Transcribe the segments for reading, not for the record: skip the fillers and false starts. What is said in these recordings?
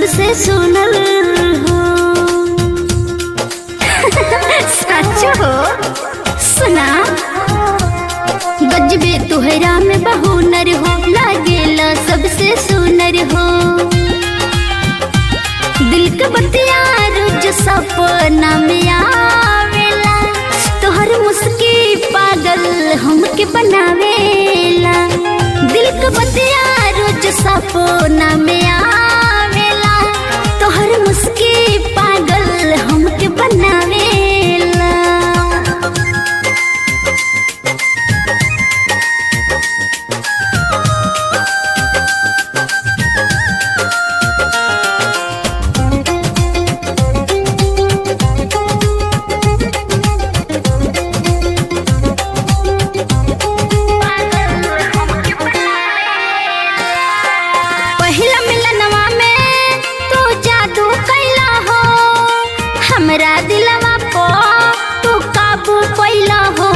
सबसे सुनल हो। सच हो सुना गजबे तुहरा में बहुनर हो, लागेला सबसे सुनर हो। दिल के बतिया रोज सपना में आवेला, तोहर मुस्की पागल हमके बनावेला। दिल के बतिया रोज सपना में आवेला, तोहर मुस्की पागल हमके बनावेला। पहिला मिलनवा में तू जादू कैला हो, हमरा दिलवा पो तू काबू पैला हो।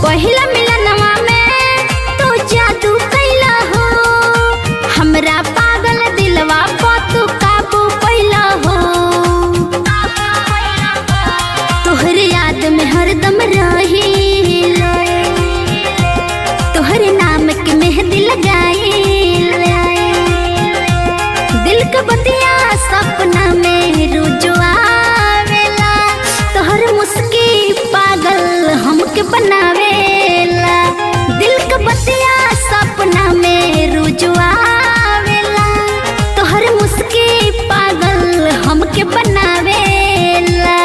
पहिला मिलनवा में तू जादू कैला हो, हमरा पागल दिलवा पो तू काबू पैला हो। तोहरे याद में हरदम रही, तोहरे नाम के मेहंदी लगाई। दिल के बतिया सपना में रोज आवेला, तोहर मुस्की पागल हमके बनावेला। दिल के बतिया सपना में रोज आवेला, तोहर मुस्की पागल हमके बनावेला।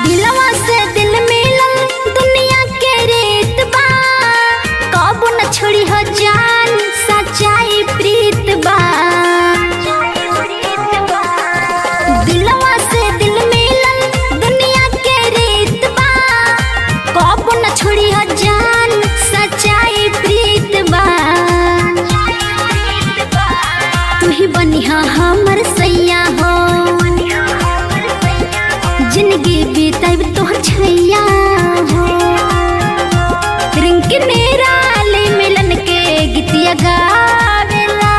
दिलवा से दिल मिलल दुनिया के रीत बा, कबो न छोड़ी हो जान सच्चाई प्रीत बा। दिलवा से दिल मिलल दुनिया के रीत बा, कबो न छोड़ी हो जान सच्चाई प्रीत बा। तू ही बनिहा हमर सैया हो, जिंदगी बीतब तोहर छैया हो। रिंकी निराले मिलन के गीतिया गावेला,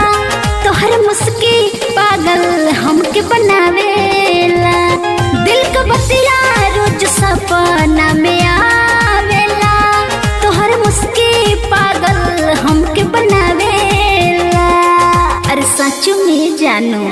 तोहर मुस्की पागल हमके बनावेला। दिल के बतिया रोज सपना में आवेला, तोहर मुस्की पागल हमके बनावेला। अरे सच में जानू।